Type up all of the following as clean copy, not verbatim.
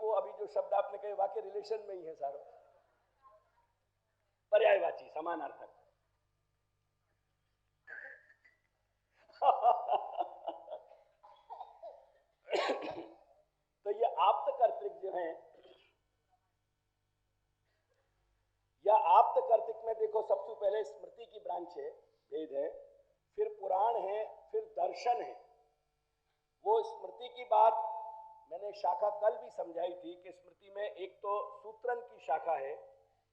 वो अभी जो शब्द आपने कहे वाक्य रिलेशन में ही है सारो, पर्यायवाची समानार्थक। तो ये आप्त कर्तृक जो है, या आप्त कर्तृक में देखो सबसे पहले स्मृति की ब्रांच है, भेद है, फिर पुराण है, फिर दर्शन है। वो स्मृति की बात मैंने शाखा कल भी समझाई थी कि स्मृति में एक तो सूत्रन की शाखा है,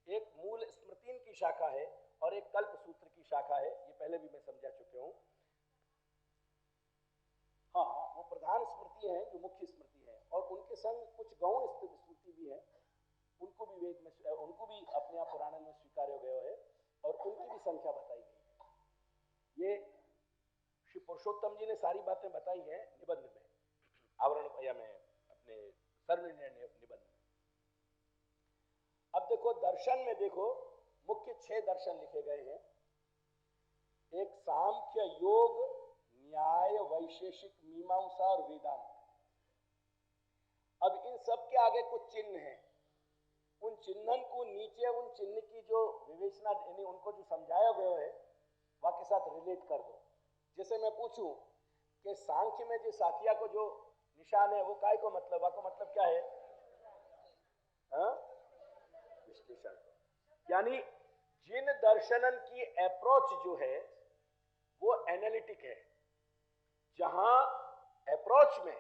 एक मूल स्मृतिन की शाखा है और एक कल्प सूत्र की शाखा है। ये पहले भी मैं समझा चुके हूं। हाँ, वो प्रधान स्मृति है जो मुख्य स्मृति है, और उनके संग कुछ गौण स्मृति भी है, उनको भी वेद में, उनको भी अपने आप पुराण में स्वीकार्य गया है और उनकी भी संख्या बताई गई। ये श्री पुरुषोत्तम जी ने सारी बातें बताई हैं निबंध में, आवरण या में अपने सर्वनिर्णय निबंध में। अब देखो दर्शन में, देखो मुख्य 6 दर्शन लिखे गए हैं। एक सांख्य, योग, न्याय, वैशेषिक, मीमांसा और वेदांत। अब इन सब के आगे कुछ चिन्ह हैं, उन चिन्हन को नीचे, उन चिन्ह की जो विवेचना, यानी उनको जो समझाया गया है वह के साथ रिलेट कर दो। जैसे मैं पूछूं कि सांख्य में जो साथिया को जो निशान है वो काय को मतलब, वह को मतलब क्या है? विश्लेषण। यानी जिन दर्शनन की अप्रोच जो है वो एनालिटिक है, जहां अप्रोच में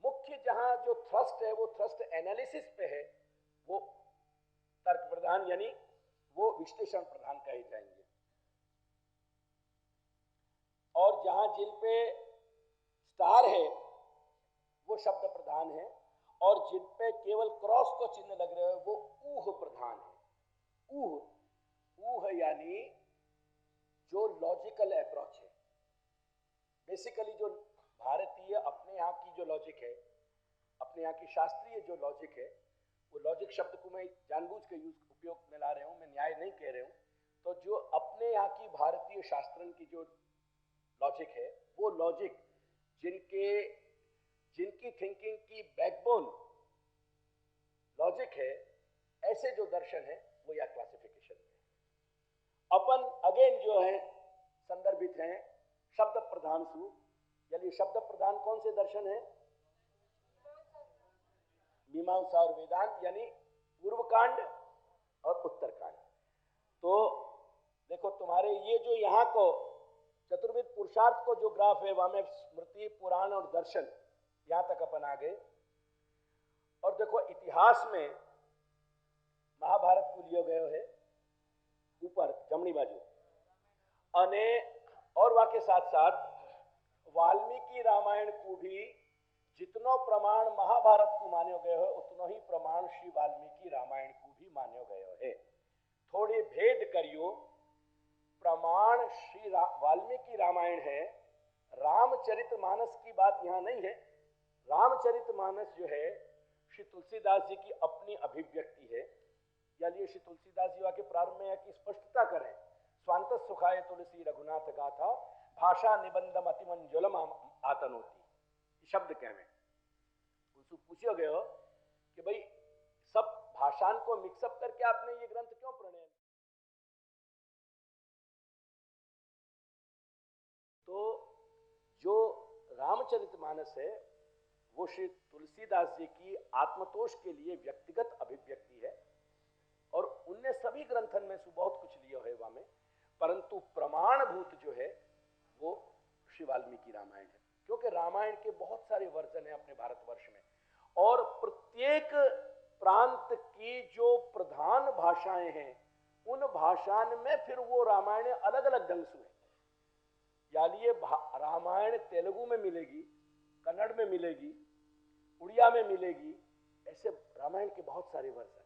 मुख्य जहां जो थ्रस्ट है वो थ्रस्ट एनालिसिस पे है, वो तर्क प्रधान यानी वो विश्लेषण प्रधान कहे जाएंगे। और जहां जिन पे स्टार है वो शब्द प्रधान है, और जिन पे केवल क्रॉस को चिन्ह लग रहे हैं वो ऊह प्रधान है। ऊह यानी जो लॉजिकल अप्रोच है। बेसिकली जो भारतीय अपने यहाँ की जो लॉजिक है, अपने यहाँ की शास्त्रीय जो लॉजिक है, वो लॉजिक शब्द को मैं जानबूझ के उपयोग में ला रहा हूँ, मैं न्याय नहीं कह रहा हूँ। तो जो अपने यहाँ की भारतीय शास्त्रन की जो लॉजिक है, वो लॉजिक जिनकी थिंकिंग की बैकबोन लॉजिक है, ऐसे जो दर्शन है वो या क्लासिफिकेशन में अपन अगेन जो है संदर्भित हैं शब्द प्रधान सु। यानी शब्द प्रधान कौन से दर्शन है? मीमांसा और वेदांत, यानी पूर्व कांड और उत्तर कांड। तो देखो तुम्हारे ये जो यहाँ को चतुर्विध पुरुषार्थ को जो ग्राफ है वहां में स्मृति, पुराण और दर्शन, यहां तक अपन आ गए। और देखो इतिहास में महाभारत को लिया गया है ऊपर जमनी बाजू, अने और वहां के साथ साथ वाल्मीकि रामायण को भी जितनो प्रमाण महाभारत को मान्यो गयो है उतनो ही प्रमाण श्री वाल्मीकि रामायण को भी मान्यो गयो है। थोड़े भेद करियो, प्रमाण श्री वाल्मीकि रामायण है, रामचरितमानस की बात यहाँ नहीं है। रामचरितमानस जो है श्री तुलसीदास जी की अपनी अभिव्यक्ति है। यानी श्री तुलसीदास जी के प्रारंभ में की स्पष्टता करें, स्वांत सुखाय तुलसी रघुनाथ गाथा भाषा निबंधम अतिमंजुलम आतनोती, शब्द कहवे उनसे पूछो गयो कि भाई सब भाषान को मिक्सअप करके आपने ये ग्रंथ क्यों प्रणयन? तो जो रामचरितमानस है वो श्री तुलसीदास जी की आत्मतोष के लिए व्यक्तिगत अभिव्यक्ति है, और उनने सभी ग्रंथन में से बहुत कुछ लिया है वहां में, परंतु प्रमाणभूत जो है वो श्री वाल्मीकि रामायण है। क्योंकि रामायण के बहुत सारे वर्जन हैं अपने भारतवर्ष में, और प्रत्येक प्रांत की जो प्रधान भाषाएं हैं उन भाषाओं में फिर वो रामायण अलग अलग ढंग से है। यानी ये रामायण तेलुगु में मिलेगी, कन्नड़ में मिलेगी, उड़िया में मिलेगी, ऐसे रामायण के बहुत सारे वर्जन हैं।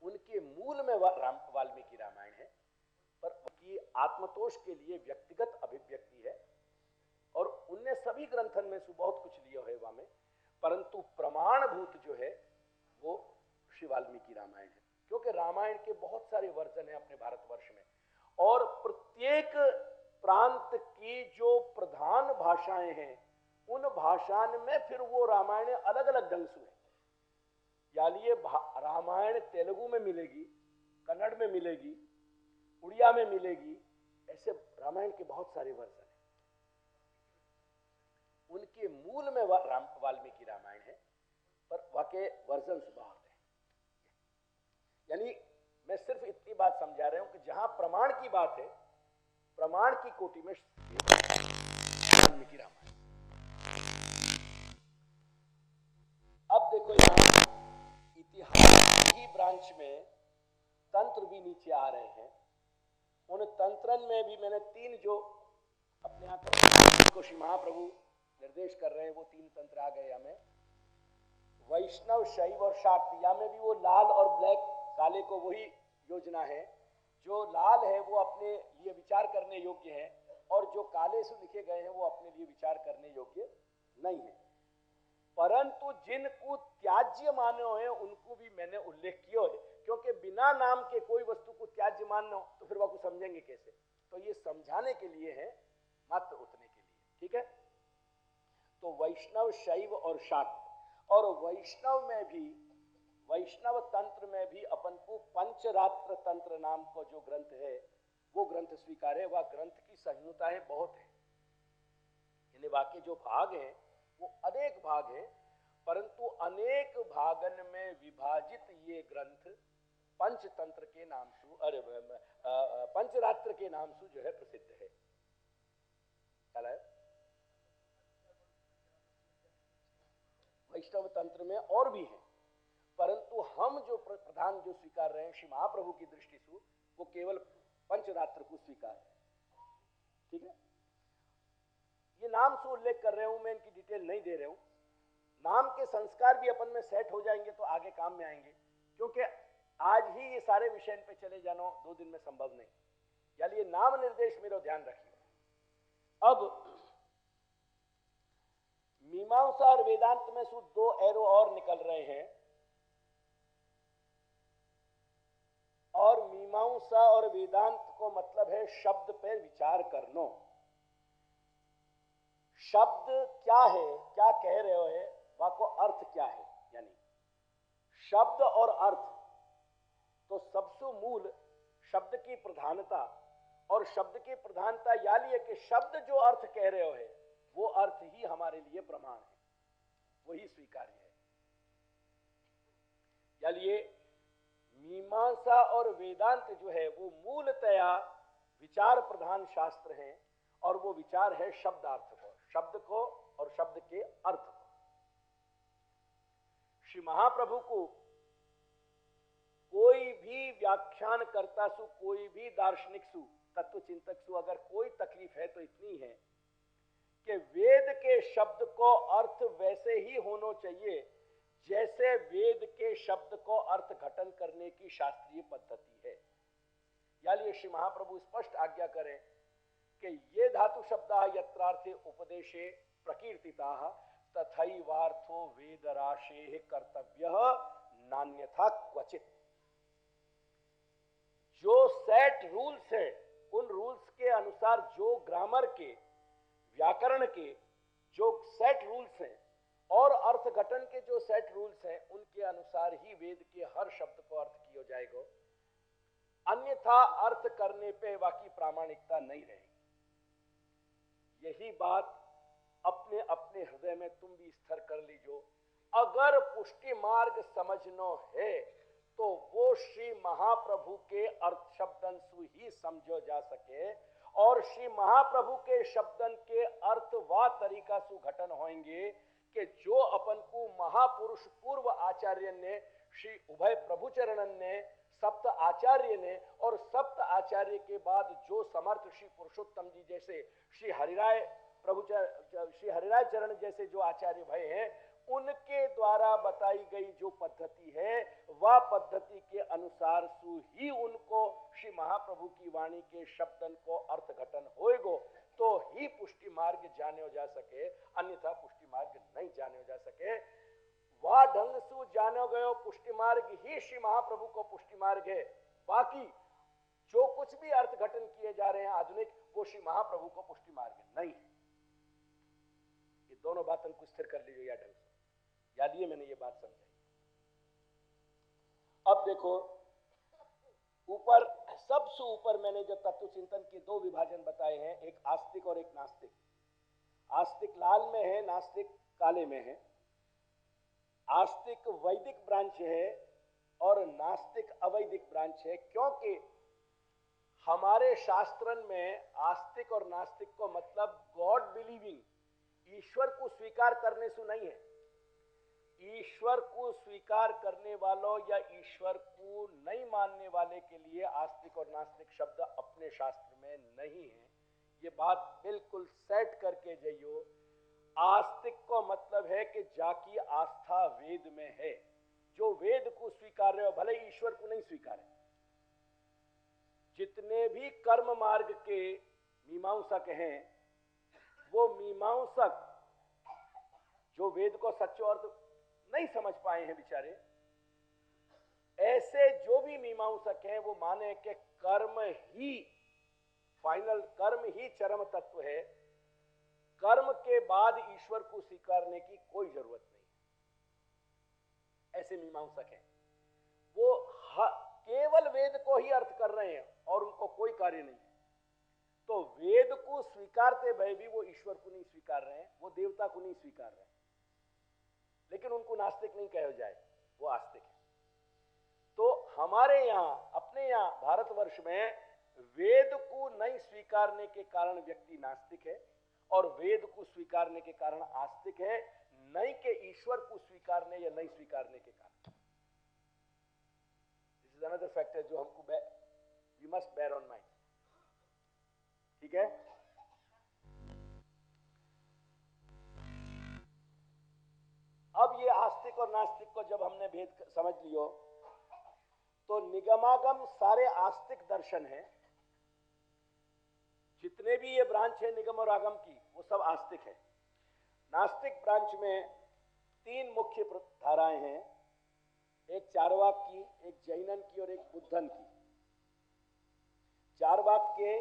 उनके मूल में वाल्मीकि रामायण है, पर उनकी आत्मतोष के लिए व्यक्तिगत अभिव्यक्ति है, और उनने सभी ग्रंथन में से बहुत कुछ लिया है वहां में, परंतु प्रमाणभूत जो है वो श्री वाल्मीकि रामायण है। क्योंकि रामायण के बहुत सारे वर्जन हैं अपने भारतवर्ष में, और प्रत्येक प्रांत की जो प्रधान भाषाएं हैं उन भाषाओं में फिर वो रामायण अलग अलग ढंग से है। यानी ये रामायण तेलुगु में मिलेगी, कन्नड़ में मिलेगी, उड़िया में मिलेगी, ऐसे रामायण के बहुत सारे वर्जन हैं। उनके मूल में वाल्मीकि रामायण है, पर वाके वर्जन बहुत है। यानी मैं सिर्फ इतनी बात समझा रहा हूं कि जहां प्रमाण की बात है, प्रमाण की कोटि में वाल्मीकि रामायण। अब देखो यहां इतिहास की ब्रांच में तंत्र भी नीचे आ रहे हैं। उन तंत्रन में भी मैंने 3 जो अपने यहां को श्री महाप्रभु निर्देश कर रहे हैं, वो 3 तंत्र आ गए हमें। वैष्णव, शैव और शाक्त, या में भी वो लाल और ब्लैक, काले को वही योजना है। जो लाल है वो अपने लिए विचार करने योग्य है, और जो काले से लिखे गए हैं वो अपने लिए विचार करने योग्य नहीं है। परंतु जिनको त्याज्य माने है उनको भी मैंने उल्लेख किया है, क्योंकि बिना नाम के कोई वस्तु को त्याज्य मानना हो तो फिर वह को समझेंगे कैसे। तो ये समझाने के लिए है, मात्र उतने के लिए, ठीक है। तो वैष्णव, शैव और शाक्त, और वैष्णव में भी, वैष्णव तंत्र में भी अपन को पंचरात्र तंत्र नाम का जो ग्रंथ है वो ग्रंथ स्वीकार है। वह ग्रंथ की संहिताएं बहुत है, यानी वाक्य जो भाग हैं वो अनेक भाग हैं, परंतु अनेक भागन में विभाजित ये ग्रंथ पंचतंत्र के नाम से, अरे पंचरात्र के नाम से जो है प्रसिद्ध है। चला है वैष्णव तंत्र में और भी है, परंतु हम जो प्रधान जो स्वीकार रहे हैं श्री महाप्रभु की दृष्टि से, वो केवल पंचरात्र को स्वीकार है, ठीक है। ये नाम से उल्लेख कर रहे हूं मैं, इनकी डिटेल नहीं दे रहा हूं। नाम के संस्कार भी अपन में सेट हो जाएंगे तो आगे काम में आएंगे, क्योंकि आज ही ये सारे विषय पे चले जाना 2 दिन में संभव नहीं। यानी ये नाम निर्देश मेरा ध्यान रखिए। अब मीमांसा और वेदांत में से 2 एरो और निकल रहे हैं, और मीमांसा और वेदांत को मतलब है शब्द पे विचार करना। शब्द क्या है, क्या कह रहे हो है, वह को अर्थ क्या है। यानी शब्द और अर्थ, तो सबसे मूल शब्द की प्रधानता, और शब्द की प्रधानता यानी है कि शब्द जो अर्थ कह रहे हो है वो अर्थ ही हमारे लिए प्रमाण है, वही स्वीकार्य है। यानी मीमांसा और वेदांत जो है वो मूलतया विचार प्रधान शास्त्र हैं, और वो विचार है शब्दार्थ को, शब्द को और शब्द के अर्थ को। श्री महाप्रभु को कोई भी व्याख्यान करता सु, कोई भी दार्शनिक सु, तत्व चिंतक सु अगर कोई तकलीफ है तो इतनी है कि वेद के शब्द को अर्थ वैसे ही होना चाहिए जैसे वेद के शब्द को अर्थ घटन करने की शास्त्रीय पद्धति है। यानी श्री महाप्रभु स्पष्ट आज्ञा करें कि ये धातु शब्दा यत्रार्थे उपदेशे प्रकीर्तिताः तथैवार्थो वेदराशेः कर्तव्यः नान्यथा क्वचित। जो सेट रूल्स है, उन रूल्स के अनुसार, जो ग्रामर के, व्याकरण के जो सेट रूल्स हैं और अर्थघटन के जो सेट रूल्स हैं, उनके अनुसार ही वेद के हर शब्द को अर्थ किया जाएगा। अन्यथा अर्थ करने पे बाकी प्रामाणिकता नहीं रहेगी। यही बात अपने अपने हृदय में तुम भी स्थिर कर लीजो। अगर पुष्टि मार्ग समझना है तो वो श्री महाप्रभु के अर्थ शब्दन से ही समझो जा सके, और श्री महाप्रभु के शब्दन के अर्थ व तरीका से घटन होंगे कि जो अपन को महापुरुष पूर्व आचार्य ने, श्री उभय प्रभुचरणन ने, सप्त आचार्य ने, और सप्त आचार्य के बाद जो समर्थ श्री पुरुषोत्तम जी जैसे श्री हरिराय चरण जैसे जो आचार्य भय हैं, उनके द्वारा बताई गई जो पद्धति है वह पद्धति के अनुसार सु ही उनको श्री महाप्रभु की वाणी के शब्दन को अर्थ घटन होएगो, तो ही पुष्टि मार्ग जाने जा सके, अन्यथा पुष्टि मार्ग नहीं जाने जा सके। वह ढंग से जाने गयो पुष्टि मार्ग ही श्री महाप्रभु को पुष्टि मार्ग है। बाकी जो कुछ भी अर्थ घटन किए जा रहे हैं आधुनिक, वो श्री महाप्रभु को पुष्टि मार्ग नहीं है। ये दोनों बातों को स्थिर कर लीजिए या ढंग से याद, ये मैंने ये बात समझाई। अब देखो ऊपर, सबसे ऊपर मैंने जो तत्व चिंतन के दो विभाजन बताए हैं, एक आस्तिक और एक नास्तिक। आस्तिक लाल में है, नास्तिक काले में है। आस्तिक वैदिक ब्रांच है और नास्तिक अवैदिक ब्रांच है, क्योंकि हमारे शास्त्रन में आस्तिक और नास्तिक को मतलब गॉड बिलीविंग, ईश्वर को स्वीकार करने से नहीं है। ईश्वर को स्वीकार करने वालों या ईश्वर को नहीं मानने वाले के लिए आस्तिक और नास्तिक शब्द अपने शास्त्र में नहीं है। ये बात बिल्कुल सेट करके जाइयो। आस्तिक को मतलब है कि जाकी आस्था वेद में है, जो वेद को स्वीकार रहे हो, भले ईश्वर को नहीं स्वीकार है। जितने भी कर्म मार्ग के मीमांसक हैं, वो मीमांसक जो वेद को सच्चो अर्थ नहीं समझ पाए हैं बेचारे, ऐसे जो भी मीमांसक हैं वो माने कि कर्म ही फाइनल, कर्म ही चरम तत्व है, कर्म के बाद ईश्वर को स्वीकारने की कोई जरूरत नहीं। ऐसे मीमांसक हैं, वो केवल वेद को ही अर्थ कर रहे हैं और उनको कोई कार्य नहीं है। तो वेद को स्वीकारते भय भी वो ईश्वर को नहीं स्वीकार रहे हैं, वो देवता को नहीं स्वीकार रहे हैं, लेकिन उनको नास्तिक नहीं कहा जाए, वो आस्तिक है। तो हमारे यहां, अपने यहां भारतवर्ष में वेद को नहीं स्वीकारने के कारण व्यक्ति नास्तिक है और वेद को स्वीकारने के कारण आस्तिक है, नहीं के ईश्वर को स्वीकारने या नहीं स्वीकारने के कारण। दिस इज अनदर फैक्टर जो हमको we must bear on mind. ठीक है, अब ये आस्तिक और नास्तिक को जब हमने भेद समझ लियो, तो निगमागम सारे आस्तिक दर्शन हैं। जितने भी ये ब्रांच है निगम और आगम की, वो सब आस्तिक है। नास्तिक ब्रांच में तीन मुख्य धाराएं हैं, एक चारवाक की, एक जैनन की और एक बुद्धन की। चारवाक के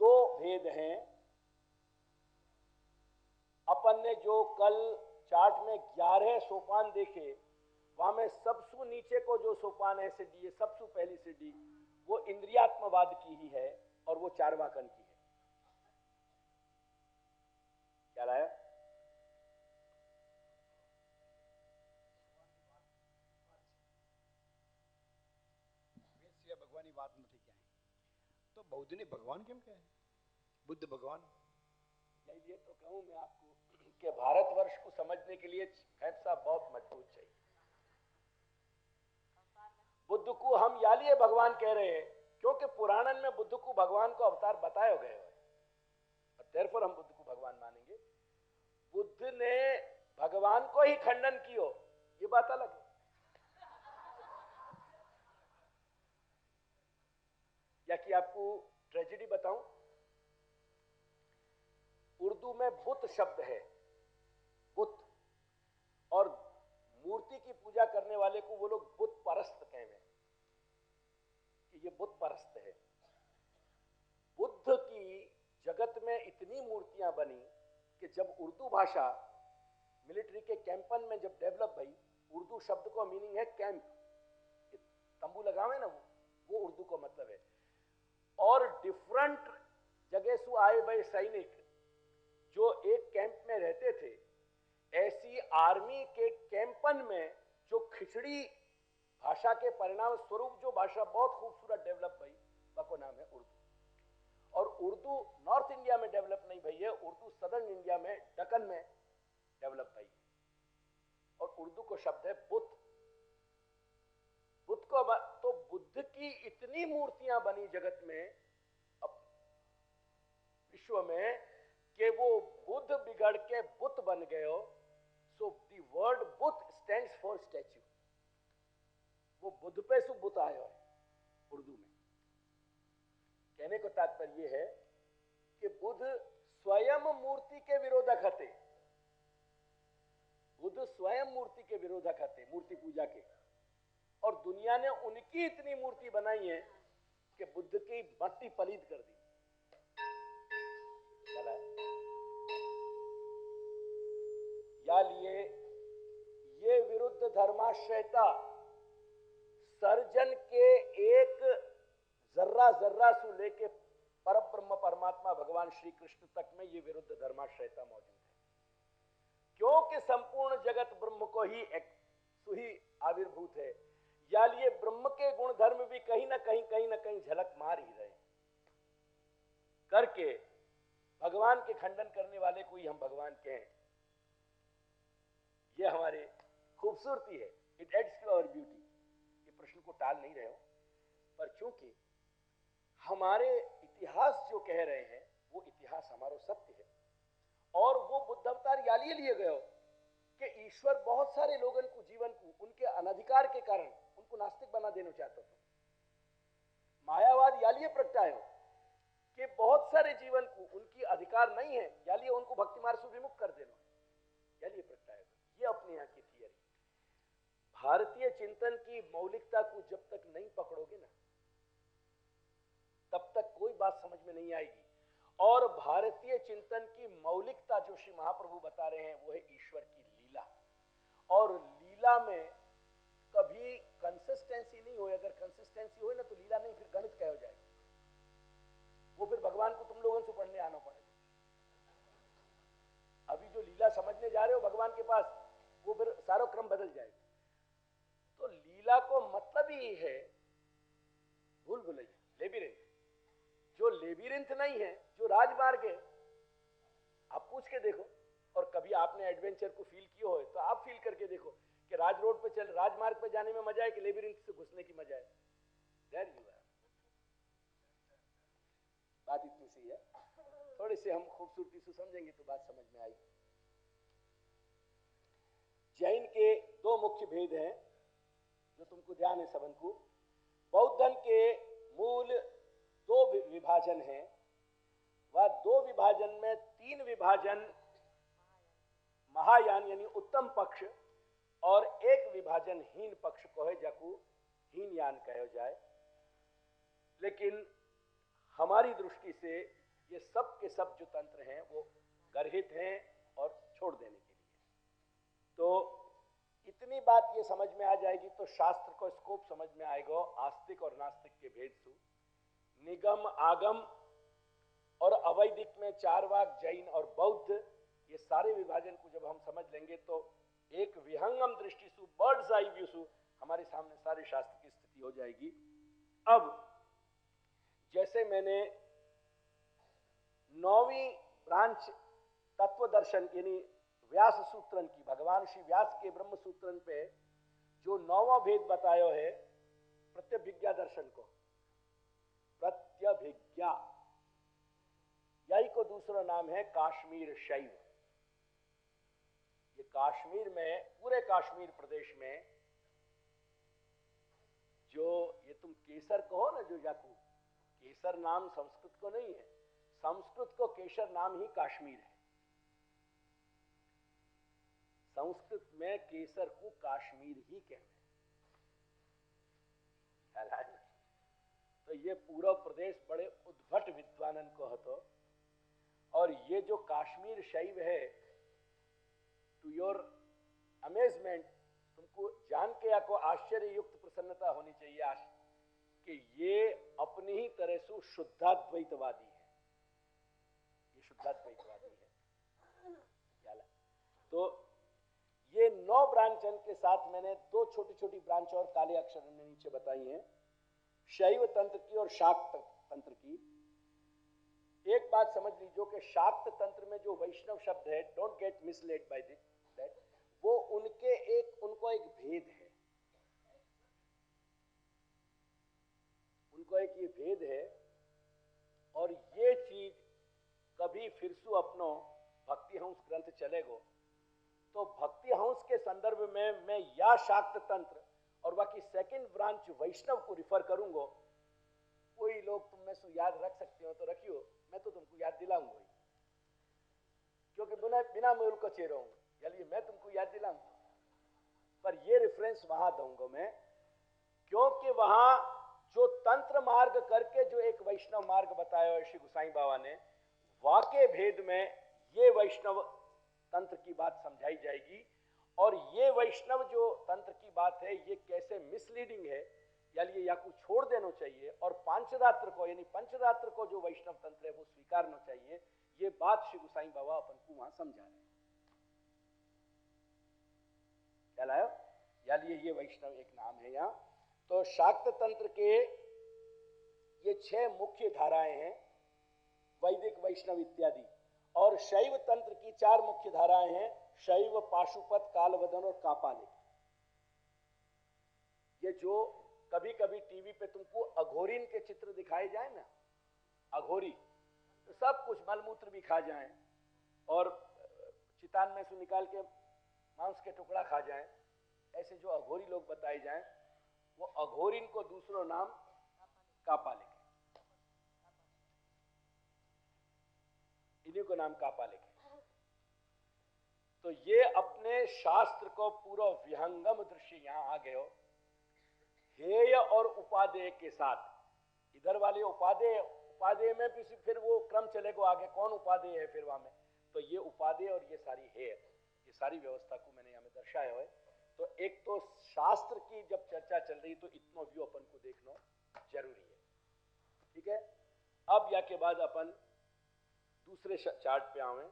दो भेद हैं। अपन ने जो कल चार्ट में 11 सोपान देखे, वहां में सबसे नीचे को जो सोपान है सीढ़ी, सबसे पहली सीढ़ी, वो इंद्रियात्मवाद की ही है और वो चारवाकन की है। क्या लाया? भगवान की बात नहीं क्या है, तो बौद्ध ने भगवान क्यों कहा है? बुद्ध भगवान। ये तो कहूं मैं आपको कि भारतवर्ष को समझने के लिए फैब साहब बहुत मजबूत चाहिए। बुद्ध को हम यालिए भगवान कह रहे हैं क्योंकि पुराणन में बुद्ध को भगवान को अवतार बताए गए हैं, और देयरफॉर हम बुद्ध को भगवान मानेंगे। बुद्ध ने भगवान को ही खंडन कियो, ये बात अलग है। या कि आपको ट्रेजेडी बताऊं, उर्दू में बुत शब्द है, बुत, और मूर्ति की पूजा करने वाले को वो लोग बुत परस्त कहते हैं कि ये बुत परस्त है। बुद्ध की जगत में इतनी मूर्तियां बनी कि जब उर्दू भाषा मिलिट्री के कैंपन में जब डेवलप भई, उर्दू शब्द को मीनिंग है कैंप, तंबू लगावे ना, वो उर्दू को मतलब है। और डिफरेंट जगह से आए भाई सैनिक जो एक कैंप में रहते थे, ऐसी आर्मी के कैंपन में जो खिचड़ी भाषा के परिणाम स्वरूप जो भाषा बहुत खूबसूरत डेवलप भई, उसका नाम है उर्दू। और उर्दू नॉर्थ इंडिया में डेवलप नहीं भई है, उर्दू सदर्न इंडिया में दक्कन में डेवलप भई। और उर्दू को शब्द है बुत। बुद्ध को तो बुद्ध की इतनी मूर्तियां बनी जगत में, अब विश्व में, कि वो बुद्ध बिगड़ के बुत बन गए हो। सो द वर्ड बुत स्टैंड्स फॉर स्टैच्यू। वो बुद्ध पे से बुत आया है उर्दू में। कहने को तात्पर्य यह है कि बुद्ध स्वयं मूर्ति के विरोधक थे। बुद्ध स्वयं मूर्ति के विरोधक थे, मूर्ति पूजा के। और दुनिया ने उनकी इतनी मूर्ति बनाई है कि बुद्ध की मट्टी पलीद कर दी। या लिए ये विरुद्ध धर्माश्रयता सर्जन के एक जर्रा जर्रा से लेके परब्रह्म परमात्मा भगवान श्री कृष्ण तक में ये विरुद्ध धर्माश्रयता मौजूद है, क्योंकि संपूर्ण जगत ब्रह्म को ही सुही आविर्भूत है। या लिए ब्रह्म के गुण धर्म भी कहीं ना कहीं झलक मार ही रहे करके भगवान के खंडन करने वाले को ही हम भगवान कहें। ये हमारे खूबसूरती है, it adds to our beauty. ये प्रश्न को टाल नहीं रहे हो, पर चूंकि हमारे इतिहास जो कह रहे हैं वो इतिहास हमारा सत्य है, और वो बुद्ध अवतार यालिए लिए गए हो कि ईश्वर बहुत सारे लोगों को जीवन को उनके अनधिकार के कारण उनको नास्तिक बना देना चाहता था। मायावाद यालिए प्रगटायो कि बहुत सारे जीवन को उनकी अधिकार नहीं है, यालिए उनको भक्ति मार्ग से विमुख कर देना, यालिए प्रगटायो। ये अपने यहाँ की थियरी। भारतीय चिंतन की मौलिकता को जब तक नहीं पकड़ोगे ना, तब तक कोई बात समझ में नहीं आएगी। और भारतीय चिंतन की मौलिकता जो श्री महाप्रभु बता रहे हैं वो है ईश्वर की लीला, और लीला में कभी कंसिस्टेंसी नहीं हो। अगर कंसिस्टेंसी हो ना तो लीला नहीं, फिर गणित कह हो जाएगी। वो फिर भगवान को तुम लोगों से पढ़ने आना पड़ेगा। अभी जो लीला समझने जा रहे हो भगवान के पास, वो फिर सारा क्रम बदल जाएगा। तो लीला को मतलब ही है भूल भुलैया, लेबिरिंथ। जो लेबिरिंथ नहीं है, जो राजमार्ग है, आप पूछ के देखो। और कभी आपने एडवेंचर को फील किया हो तो आप फील करके देखो कि राज रोड पे चल, राजमार्ग पे जाने में मजा है कि लेबिरिंथ से घुसने की मजा है। There you are. बात इतनी सी है, थोड़ी सी हम खूबसूरती से समझेंगे तो बात समझ में आएगी। जैन के दो मुख्य भेद हैं जो तुमको ध्यान है सबन को। बौद्धन के मूल दो विभाजन हैं, वह दो विभाजन में तीन विभाजन महायान यानी उत्तम पक्ष और एक विभाजन हीन पक्ष को है, जाकू हीन यान कहो जाए। लेकिन हमारी दृष्टि से ये सब के सब जो तंत्र हैं वो गर्हित हैं और छोड़ देने के लिए। तो इतनी बात ये समझ में आ जाएगी तो शास्त्र को स्कोप समझ में आएगा। आस्तिक और नास्तिक के भेद से निगम आगम और अवैदिक में चारवाक, जैन और बौद्ध, ये सारे विभाजन को जब हम समझ लेंगे तो एक विहंगम दृष्टि से, बर्ड्स आई व्यू से हमारे सामने सारे शास्त्र की स्थिति हो जाएगी। अब जैसे मैंने 9वीं ब्रांच तत्व दर्शन यानी व्यास सूत्रन की, भगवान श्री व्यास के ब्रह्म सूत्रन पे जो 9वां भेद बतायो है प्रत्यभिज्ञा दर्शन को, प्रत्यभिज्ञा, यही को दूसरा नाम है काश्मीर शैव। ये कश्मीर में, पूरे कश्मीर प्रदेश में जो ये तुम केसर कहो ना, जो जाकू, केसर नाम संस्कृत को नहीं है, संस्कृत को केसर नाम ही कश्मीर है। संस्कृत में केसर को कश्मीर ही कहते हैं। तो ये पूरा प्रदेश बड़े उद्भट विद्वानन को हतो, और ये जो कश्मीर शैव है, टू योर अमेजमेंट, तुमको जान के आपको आश्चर्य युक्त प्रसन्नता होनी चाहिए कि ये अपनी ही तरह से शुद्धाद्वैतवादी है। ये शुद्धाद्वैतवादी है। तो ये 9 ब्रांचन के साथ मैंने 2 छोटी छोटी ब्रांच और काले अक्षर में नीचे बताई हैं, शैव तंत्र की और शाक्त तंत्र की। एक बात समझ लीजिए कि शाक्त तंत्र में जो वैष्णव शब्द है, don't get misled by that, वो उनको एक भेद है, उनको एक ये भेद है। और ये चीज कभी फिर से अपनो भक्ति हंस ग्रंथ चलेगो तो भक्ति हंस के संदर्भ में मैं या शाक्त तंत्र और बाकी सेकंड ब्रांच वैष्णव को रिफर करूंगा। कोई लोग तुम में से याद रख सकते हो तो रखियो, मैं तो तुमको याद दिलाऊंगा ही, क्योंकि बिना मूल को चेहरा हूं, यानी मैं तुमको याद दिलाऊंगा। पर ये रेफरेंस वहां दूंगा मैं, क्योंकि वहां जो तंत्र मार्ग करके जो एक वैष्णव मार्ग बताया है श्री गुसाई बाबा ने, वाके भेद में ये वैष्णव तंत्र की बात समझाई जाएगी। और ये वैष्णव जो तंत्र की बात है ये कैसे मिसलीडिंग है, यानी या कुछ छोड़ देना चाहिए और पांचरात्र को यानी पंचरात्र को जो वैष्णव तंत्र है वो स्वीकारना चाहिए, ये बात श्री गोसाई बाबा अपन को वहां समझा रहे हैं। क्या लायो, यानी ये वैष्णव एक नाम है यहाँ। तो शाक्त तंत्र के ये 6 मुख्य धाराएं हैं, वैदिक, वैष्णव इत्यादि। और शैव तंत्र की 4 मुख्य धाराएं हैं, शैव, पाशुपत, कालवदन और कापालिक। ये जो कभी कभी टीवी पे तुमको अघोरीन के चित्र दिखाए जाए ना, अघोरी तो सब कुछ मलमूत्र भी खा जाएं और चितान में से निकाल के मांस के टुकड़ा खा जाएं, ऐसे जो अघोरी लोग बताए जाएं, वो अघोरीन को दूसरा नाम कापालिक है, इन्हीं को नाम कापालिक है। तो ये अपने शास्त्र को पूरा विहंगम दृश्य यहां आ गए हो, हेय और उपादेय के साथ। इधर वाले उपादेय में भी फिर वो क्रम चलेगा आगे, कौन उपादेय है फिर वहां में, तो ये उपादेय और ये सारी हेय, ये सारी व्यवस्था को मैंने यहाँ में दर्शाया है। तो एक तो शास्त्र की जब चर्चा चल रही तो इतना व्यू अपन को देखना जरूरी है, ठीक है। अब या के बाद अपन दूसरे चार्ट पे आवे।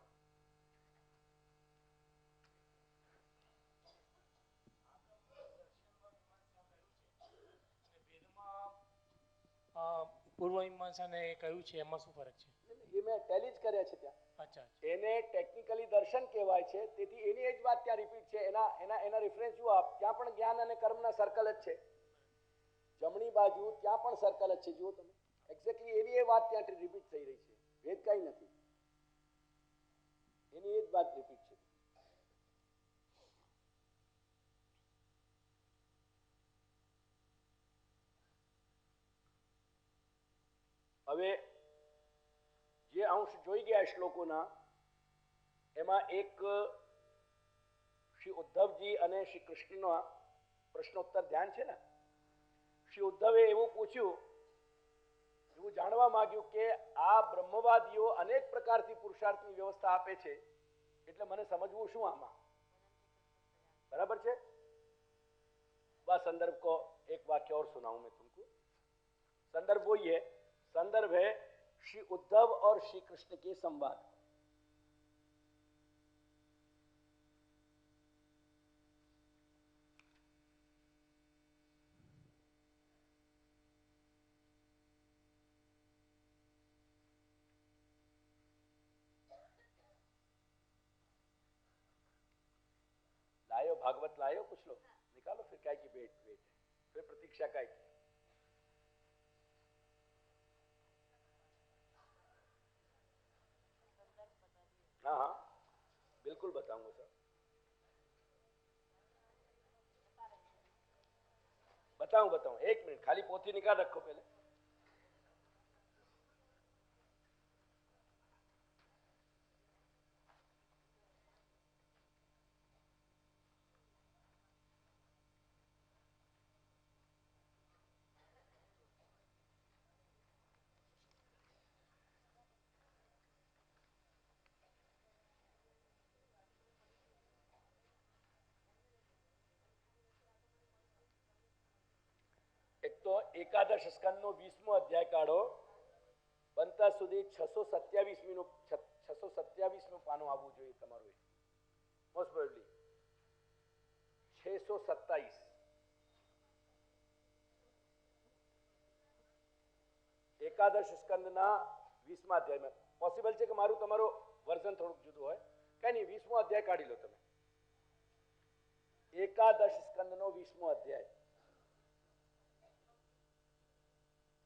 પૂર્વ મીમાંસાને કહ્યું છે એમાં શું ફરક છે? ये मैं ટેલી જ કર્યા છે ત્યાં। અચ્છા, એને ટેકનિકલી દર્શન કહેવાય છે, તેથી એની એ જ વાત ત્યાં રિપીટ છે। એના રેફરન્સ જુઓ આપ, ત્યાં પણ જ્ઞાન અને કર્મના સર્કલ જ છે, જમણી બાજુ ત્યાં પણ સર્કલ જ છે, જુઓ તમે એક્ઝેક્ટલી એની એ વાત ત્યાં રિપીટ થઈ રહી છે, ભેદ કઈ નથી, એની એ જ વાત રિપીટ છે। હવે જે અંશ જોઈ ગયા શ્લોકોના, એમાં એક શ્રી ઉદ્ધવજી અને શ્રી કૃષ્ણનો પ્રશ્નોત્તર ધ્યાન છે ને। શ્રી ઉદ્ધવે એવું પૂછ્યું, એવું જાણવા માંગ્યું કે આ બ્રહ્મવાદીઓ અનેક પ્રકારથી પુરુષાર્થની વ્યવસ્થા આપે છે, એટલે મને સમજવું શું આમાં, બરાબર છે? वह संदर्भ को एक वाक्य और सुनाऊं मैं तुमको। संदर्भ वही है, संदर्भ है श्री उद्धव और श्री कृष्ण के संवाद। लायो भागवत लायो, कुछ लोग निकालो, फिर क्या की वेट है, फिर प्रतीक्षा क्या की। हाँ हाँ बिल्कुल बताऊंगा सर, बताऊं, एक मिनट खाली पोथी निकाल रखो पहले। एक तो एकादश स्कंदनो 20मो अध्याय काढो, बनता सुधी 627 पानो आवવું જોઈએ તમારું, મોસ્ટ પ્રોબેબલી 627 एकादश स्कंदना 20મા अध्याय में पॉसिबल है कि मारू तमारो वर्जन थोड़ुं जुदुं होय, कई नहीं 20मो अध्याय काढी लो तमे। एकादश स्कंदनो 20मो अध्याय